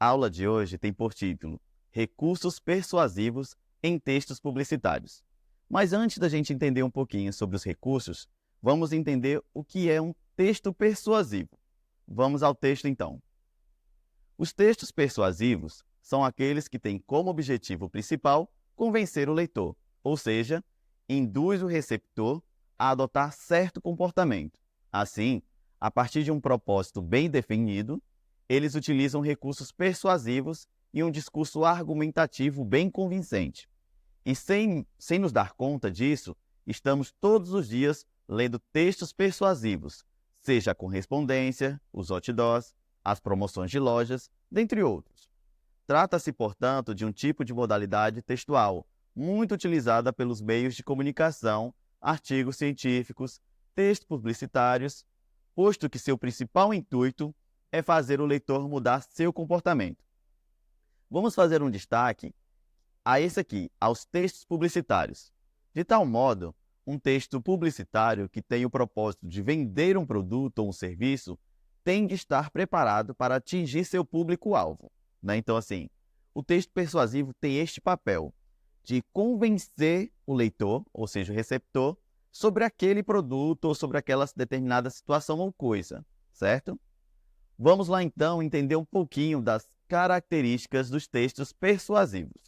A aula de hoje tem por título Recursos persuasivos em textos publicitários. Mas antes da gente entender um pouquinho sobre os recursos, vamos entender o que é um texto persuasivo. Vamos ao texto então. Os textos persuasivos são aqueles que têm como objetivo principal convencer o leitor, ou seja, induz o receptor a adotar certo comportamento. Assim, a partir de um propósito bem definido, eles utilizam recursos persuasivos e um discurso argumentativo bem convincente. E sem nos dar conta disso, estamos todos os dias lendo textos persuasivos, seja a correspondência, os outdoors, as promoções de lojas, dentre outros. Trata-se, portanto, de um tipo de modalidade textual muito utilizada pelos meios de comunicação, artigos científicos, textos publicitários, posto que seu principal intuito é fazer o leitor mudar seu comportamento. Vamos fazer um destaque a esse aqui, aos textos publicitários. De tal modo, um texto publicitário que tem o propósito de vender um produto ou um serviço tem de estar preparado para atingir seu público-alvo, né? Então, assim, o texto persuasivo tem este papel de convencer o leitor, ou seja, o receptor, sobre aquele produto ou sobre aquela determinada situação ou coisa, certo? Vamos lá, então, entender um pouquinho das características dos textos persuasivos.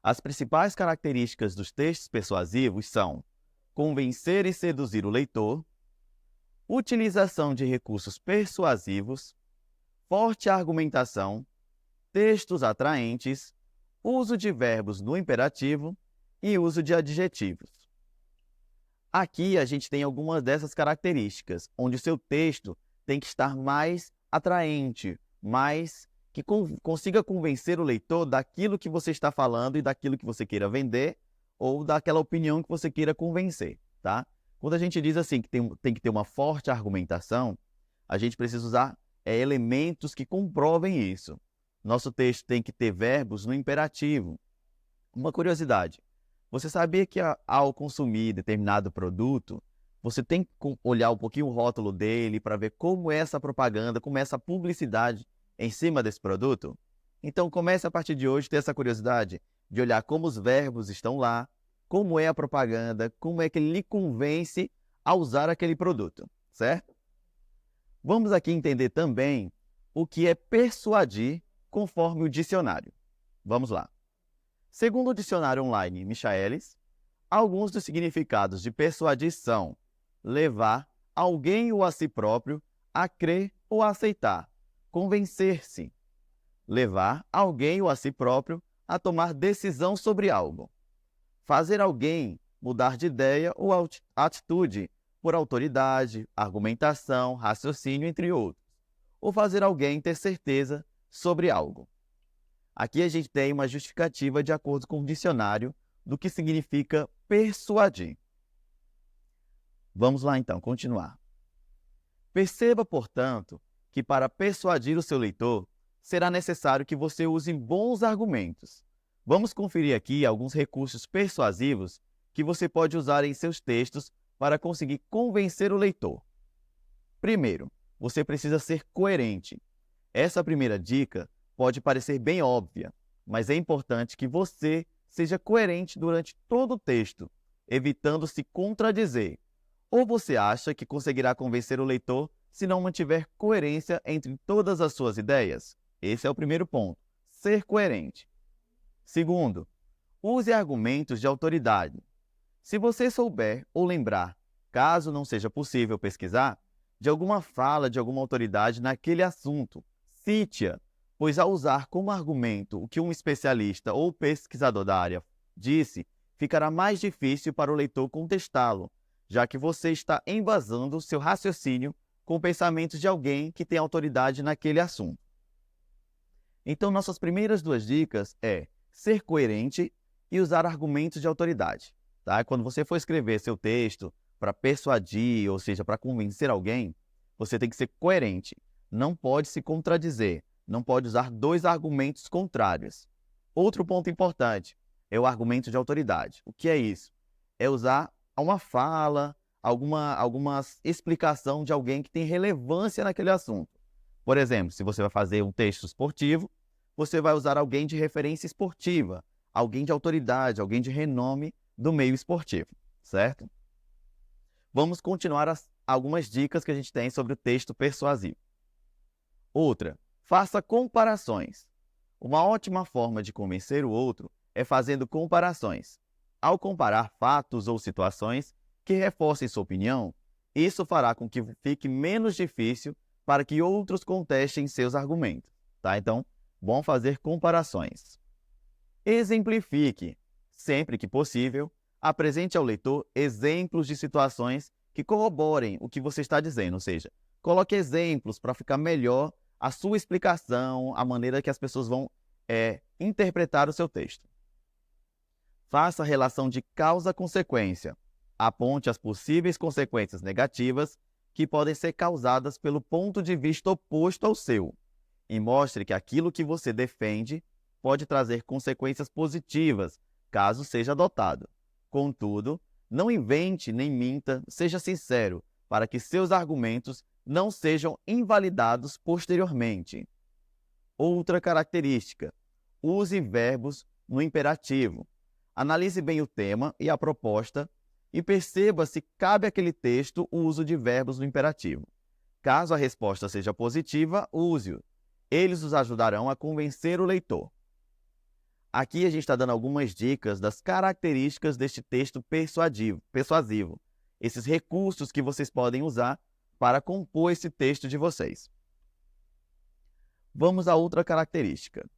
As principais características dos textos persuasivos são convencer e seduzir o leitor, utilização de recursos persuasivos, forte argumentação, textos atraentes, uso de verbos no imperativo e uso de adjetivos. Aqui a gente tem algumas dessas características, onde o seu texto tem que estar mais atraente, mais que consiga convencer o leitor daquilo que você está falando e daquilo que você queira vender ou daquela opinião que você queira convencer, tá? Quando a gente diz assim que tem que ter uma forte argumentação, a gente precisa usar elementos que comprovem isso. Nosso texto tem que ter verbos no imperativo. Uma curiosidade, você sabia que ao consumir determinado produto, você tem que olhar um pouquinho o rótulo dele para ver como é essa propaganda, como é essa publicidade em cima desse produto? Então comece a partir de hoje a ter essa curiosidade de olhar como os verbos estão lá, como é a propaganda, como é que ele lhe convence a usar aquele produto, certo? Vamos aqui entender também o que é persuadir conforme o dicionário. Vamos lá. Segundo o dicionário online Michaelis, alguns dos significados de persuadir são levar alguém ou a si próprio a crer ou a aceitar, convencer-se, levar alguém ou a si próprio a tomar decisão sobre algo, fazer alguém mudar de ideia ou atitude por autoridade, argumentação, raciocínio, entre outros, ou fazer alguém ter certeza sobre algo. Aqui a gente tem uma justificativa de acordo com o dicionário do que significa persuadir. Vamos lá então, continuar. Perceba, portanto, que para persuadir o seu leitor, será necessário que você use bons argumentos. Vamos conferir aqui alguns recursos persuasivos que você pode usar em seus textos para conseguir convencer o leitor. Primeiro, você precisa ser coerente. Essa primeira dica pode parecer bem óbvia, mas é importante que você seja coerente durante todo o texto, evitando se contradizer. Ou você acha que conseguirá convencer o leitor se não mantiver coerência entre todas as suas ideias? Esse é o primeiro ponto, ser coerente. Segundo, use argumentos de autoridade. Se você souber ou lembrar, caso não seja possível pesquisar, de alguma fala de alguma autoridade naquele assunto, cite-a, pois ao usar como argumento o que um especialista ou pesquisador da área disse, ficará mais difícil para o leitor contestá-lo, já que você está embasando seu raciocínio com pensamentos de alguém que tem autoridade naquele assunto. Então, nossas primeiras duas dicas é ser coerente e usar argumentos de autoridade. Tá? Quando você for escrever seu texto para persuadir, ou seja, para convencer alguém, você tem que ser coerente. Não pode se contradizer, não pode usar dois argumentos contrários. Outro ponto importante é o argumento de autoridade. O que é isso? É usar uma fala, alguma explicação de alguém que tem relevância naquele assunto. Por exemplo, se você vai fazer um texto esportivo, você vai usar alguém de referência esportiva, alguém de autoridade, alguém de renome do meio esportivo, certo? Vamos continuar algumas dicas que a gente tem sobre o texto persuasivo. Outra, faça comparações. Uma ótima forma de convencer o outro é fazendo comparações. Ao comparar fatos ou situações que reforcem sua opinião, isso fará com que fique menos difícil para que outros contestem seus argumentos, tá? Então, bom fazer comparações. Exemplifique. Sempre que possível, apresente ao leitor exemplos de situações que corroborem o que você está dizendo, ou seja, coloque exemplos para ficar melhor a sua explicação, a maneira que as pessoas vão interpretar o seu texto. Faça a relação de causa-consequência. Aponte as possíveis consequências negativas que podem ser causadas pelo ponto de vista oposto ao seu, e mostre que aquilo que você defende pode trazer consequências positivas, caso seja adotado. Contudo, não invente nem minta, seja sincero, para que seus argumentos não sejam invalidados posteriormente. Outra característica: use verbos no imperativo. Analise bem o tema e a proposta e perceba se cabe àquele texto o uso de verbos no imperativo. Caso a resposta seja positiva, use-o. Eles os ajudarão a convencer o leitor. Aqui a gente está dando algumas dicas das características deste texto persuasivo, esses recursos que vocês podem usar para compor esse texto de vocês. Vamos a outra característica.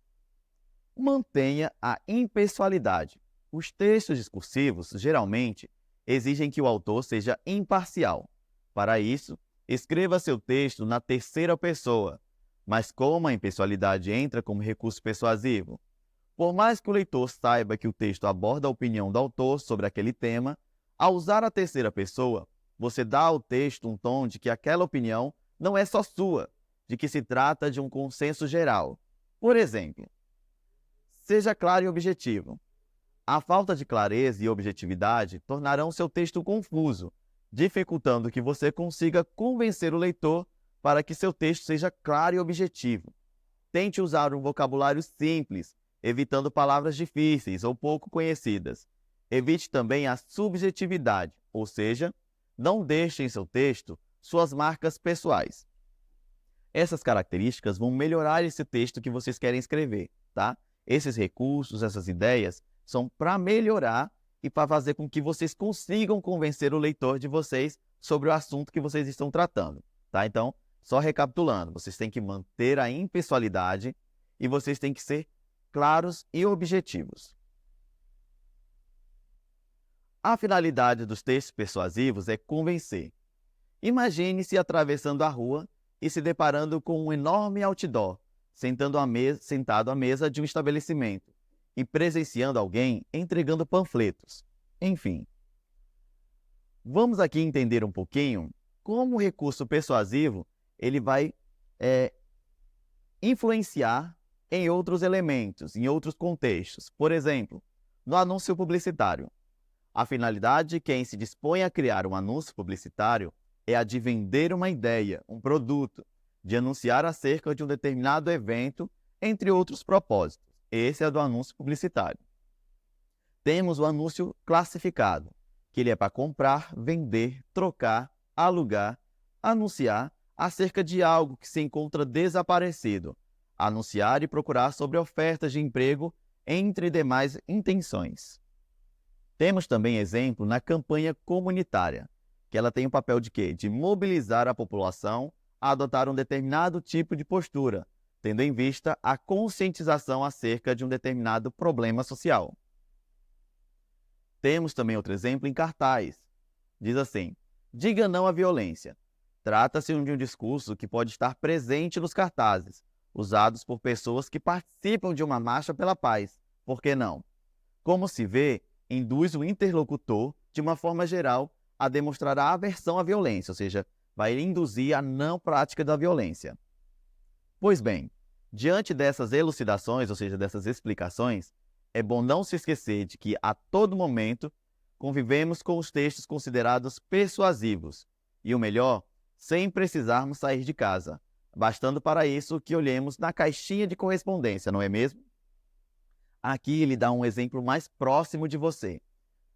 Mantenha a impessoalidade. Os textos discursivos, geralmente, exigem que o autor seja imparcial. Para isso, escreva seu texto na terceira pessoa, mas como a impessoalidade entra como recurso persuasivo, por mais que o leitor saiba que o texto aborda a opinião do autor sobre aquele tema, ao usar a terceira pessoa, você dá ao texto um tom de que aquela opinião não é só sua, de que se trata de um consenso geral. Por exemplo, seja claro e objetivo. A falta de clareza e objetividade tornarão seu texto confuso, dificultando que você consiga convencer o leitor para que seu texto seja claro e objetivo. Tente usar um vocabulário simples, evitando palavras difíceis ou pouco conhecidas. Evite também a subjetividade, ou seja, não deixe em seu texto suas marcas pessoais. Essas características vão melhorar esse texto que vocês querem escrever, tá? Esses recursos, essas ideias, são para melhorar e para fazer com que vocês consigam convencer o leitor de vocês sobre o assunto que vocês estão tratando, tá? Então, só recapitulando, vocês têm que manter a impessoalidade e vocês têm que ser claros e objetivos. A finalidade dos textos persuasivos é convencer. Imagine-se atravessando a rua e se deparando com um enorme outdoor, sentado à mesa de um estabelecimento e presenciando alguém entregando panfletos. Enfim. Vamos aqui entender um pouquinho como o recurso persuasivo ele vai influenciar em outros elementos, em outros contextos. Por exemplo, no anúncio publicitário. A finalidade de quem se dispõe a criar um anúncio publicitário é a de vender uma ideia, um produto, de anunciar acerca de um determinado evento, entre outros propósitos. Esse é do anúncio publicitário. Temos o anúncio classificado, que ele é para comprar, vender, trocar, alugar, anunciar acerca de algo que se encontra desaparecido, anunciar e procurar sobre ofertas de emprego, entre demais intenções. Temos também exemplo na campanha comunitária, que ela tem o papel de quê? De mobilizar a população a adotar um determinado tipo de postura, tendo em vista a conscientização acerca de um determinado problema social. Temos também outro exemplo em cartaz. Diz assim: diga não à violência. Trata-se de um discurso que pode estar presente nos cartazes, usados por pessoas que participam de uma marcha pela paz. Por que não? Como se vê, induz o interlocutor, de uma forma geral, a demonstrar a aversão à violência, ou seja, vai induzir a não prática da violência. Pois bem, diante dessas elucidações, ou seja, dessas explicações, é bom não se esquecer de que, a todo momento, convivemos com os textos considerados persuasivos, e o melhor, sem precisarmos sair de casa, bastando para isso que olhemos na caixinha de correspondência, não é mesmo? Aqui ele dá um exemplo mais próximo de você.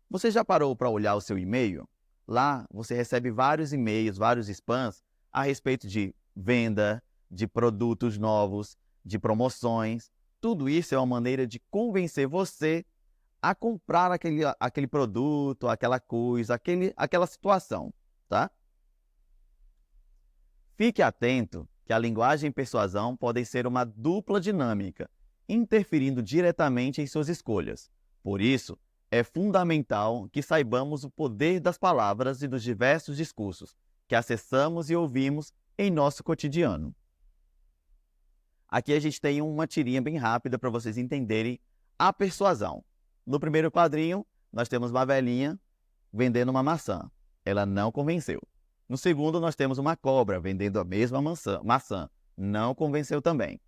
Você já parou para olhar o seu e-mail? Lá você recebe vários e-mails, vários spams a respeito de venda, de produtos novos, de promoções. Tudo isso é uma maneira de convencer você a comprar aquele produto, aquela coisa, aquela situação, tá? Fique atento que a linguagem e persuasão podem ser uma dupla dinâmica, interferindo diretamente em suas escolhas. Por isso, é fundamental que saibamos o poder das palavras e dos diversos discursos que acessamos e ouvimos em nosso cotidiano. Aqui a gente tem uma tirinha bem rápida para vocês entenderem a persuasão. No primeiro quadrinho, nós temos uma velhinha vendendo uma maçã. Ela não convenceu. No segundo, nós temos uma cobra vendendo a mesma maçã. Não convenceu também.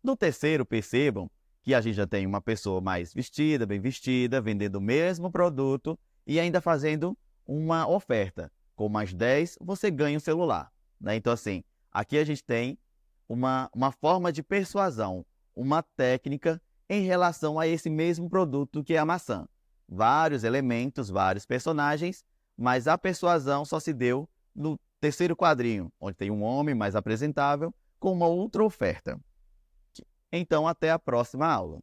No terceiro, percebam que a gente já tem uma pessoa mais vestida, bem vestida, vendendo o mesmo produto e ainda fazendo uma oferta. Com mais 10, você ganha um celular, né? Então, assim, aqui a gente tem uma forma de persuasão, uma técnica em relação a esse mesmo produto que é a maçã. Vários elementos, vários personagens, mas a persuasão só se deu no terceiro quadrinho, onde tem um homem mais apresentável com uma outra oferta. Então, até a próxima aula.